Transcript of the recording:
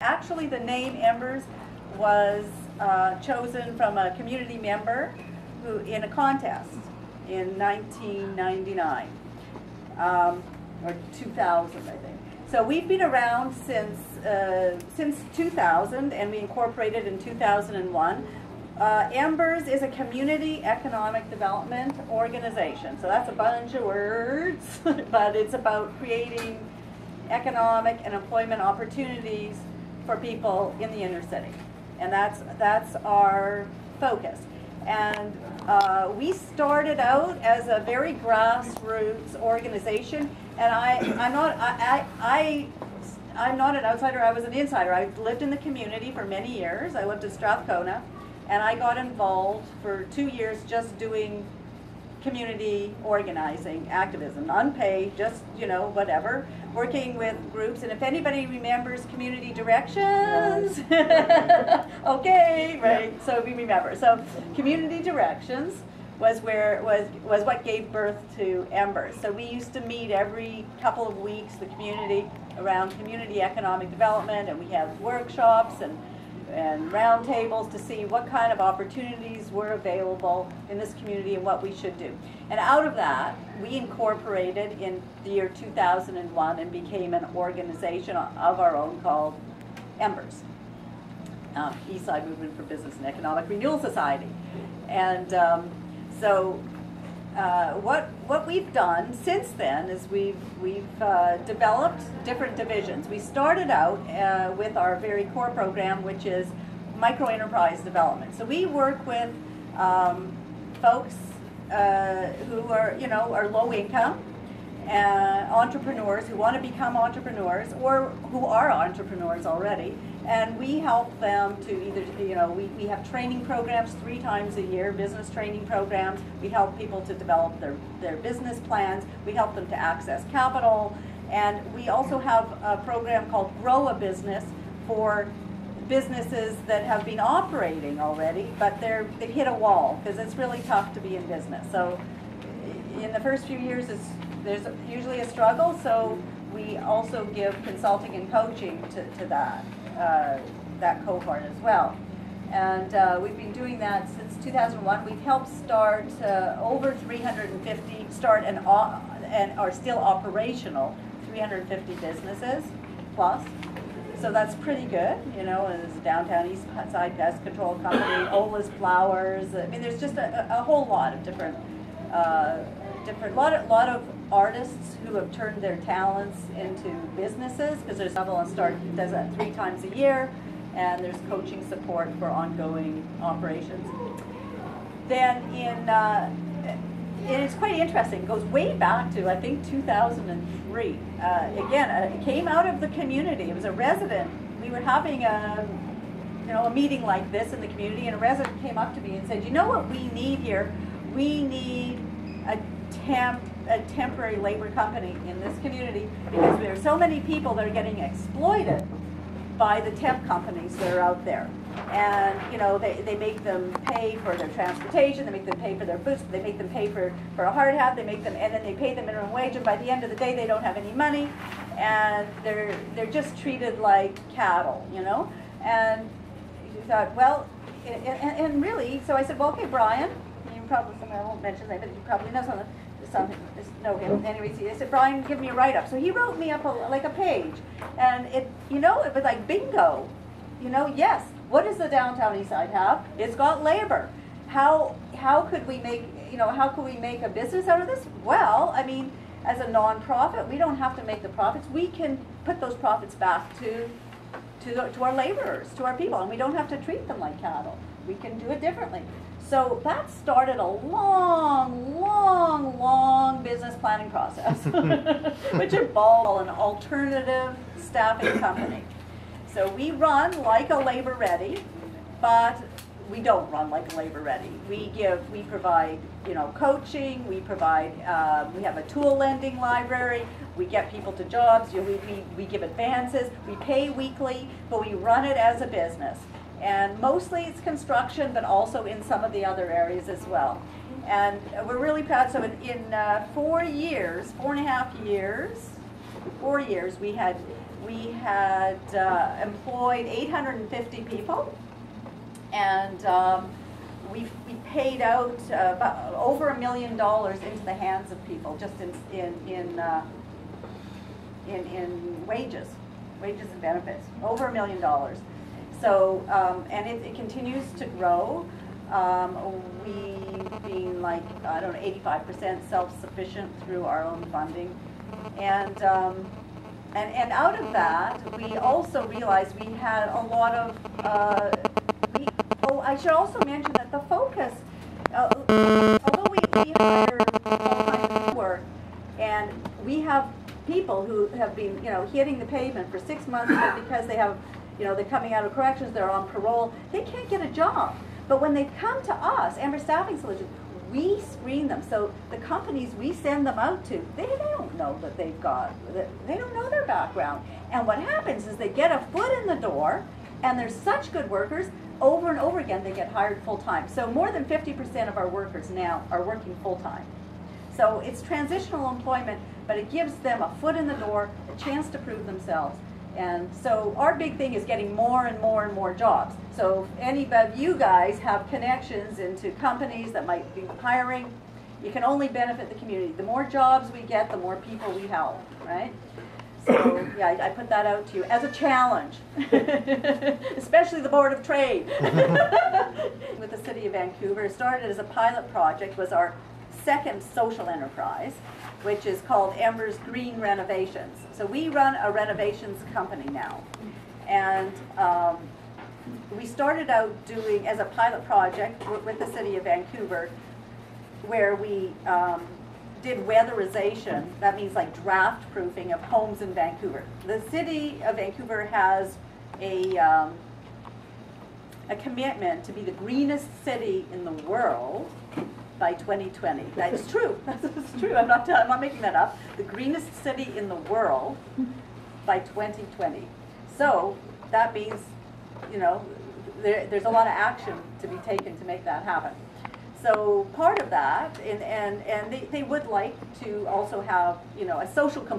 Actually, the name Embers was chosen from a community member who, in a contest in 1999 or 2000, I think. So we've been around since 2000, and we incorporated in 2001. Embers is a community economic development organization. So that's a bunch of words, but it's about creating economic and employment opportunities for people in the inner city, and that's our focus. And we started out as a very grassroots organization, and I'm not an outsider. I was an insider. I lived in the community for many years. I lived in Strathcona, and I got involved for 2 years just doing community organizing, activism, unpaid, just, you know, whatever, working with groups. And if anybody remembers Community Directions, okay, right, yeah. So we remember. So Community Directions was what gave birth to Embers. So we used to meet every couple of weeks, the community, around community economic development, and we have workshops and roundtables to see what kind of opportunities were available in this community and what we should do. And out of that, we incorporated in the year 2001 and became an organization of our own called Embers, Eastside Movement for Business and Economic Renewal Society. And what we've done since then is we've developed different divisions. We started out with our very core program, which is micro enterprise development. So we work with folks who are, you know, are low income, entrepreneurs who want to become entrepreneurs or who are entrepreneurs already. And we help them to either, you know, we have training programs 3 times a year, business training programs. We help people to develop their business plans. We help them to access capital. And we also have a program called Grow a Business for businesses that have been operating already, but they've hit a wall because it's really tough to be in business. So in the first few years, there's usually a struggle. So we also give consulting and coaching to that cohort as well. And we've been doing that since 2001. We've helped start over 350, and are still operational, 350 businesses plus. So that's pretty good, you know. And there's a Downtown East Side Pest Control Company, Ola's Flowers. I mean, there's just a whole lot of different lot of artists who have turned their talents into businesses, because there's Level and Start does that 3 times a year, and there's coaching support for ongoing operations. Then it's quite interesting. It goes way back to, I think, 2003. Again, it came out of the community. It was a resident. We were having a meeting like this in the community, and a resident came up to me and said, "You know what we need here? We need a temporary labor company in this community, because there are so many people that are getting exploited by the temp companies that are out there. And, you know, they make them pay for their transportation, they make them pay for their boots, they make them pay for a hard hat, and then they pay them minimum wage, and by the end of the day they don't have any money, and they're just treated like cattle, you know." And you thought, well, and really, so I said, well, okay, Brian, you probably, I won't mention his name, but you probably know know him. Anyways, I said, "Brian, give me a write-up." So he wrote me up a page, and it was like bingo. You know, yes. What does the Downtown East Side have? It's got labor. How could we make a business out of this? Well, I mean, as a non-profit, we don't have to make the profits. We can put those profits back to our laborers, to our people, and we don't have to treat them like cattle. We can do it differently. So that started a long, long, long business planning process, which involved an alternative staffing company. So we run like a labor ready, but we don't run like a labor ready. We provide, you know, coaching. We provide. We have a tool lending library. We get people to jobs. You know, we give advances. We pay weekly, but we run it as a business. And mostly it's construction, but also in some of the other areas as well. And we're really proud. So in 4 years, 4.5 years, 4 years, we we had employed 850 people, and we paid out about over $1 million into the hands of people just in wages and benefits, over $1 million. So, and it continues to grow. We've been like, I don't know, 85% self-sufficient through our own funding. And out of that, we also realized we had a lot of, I should also mention that the focus, although we hire full-time work, and we have people who have been, hitting the pavement for 6 months because they have, they're coming out of corrections, they're on parole, they can't get a job. But when they come to us, Embers Staffing Solutions, we screen them. So the companies we send them out to, they don't know that they don't know their background. And what happens is they get a foot in the door, and they're such good workers, over and over again they get hired full-time. So more than 50% of our workers now are working full-time. So it's transitional employment, but it gives them a foot in the door, a chance to prove themselves. And so our big thing is getting more and more and more jobs. So if any of you guys have connections into companies that might be hiring, you can only benefit the community. The more jobs we get, the more people we help, right? So yeah, I put that out to you as a challenge, especially the Board of Trade. With the City of Vancouver, it started as a pilot project, was our second social enterprise, which is called Embers Green Renovations. So we run a renovations company now. And we started out doing, as a pilot project with the City of Vancouver, where we did weatherization. That means like draft proofing of homes in Vancouver. The City of Vancouver has a commitment to be the greenest city in the world by 2020. That is true. That's true. I'm not making that up. The greenest city in the world by 2020. So that means, there's a lot of action to be taken to make that happen. So part of that, and they would like to also have, a social component.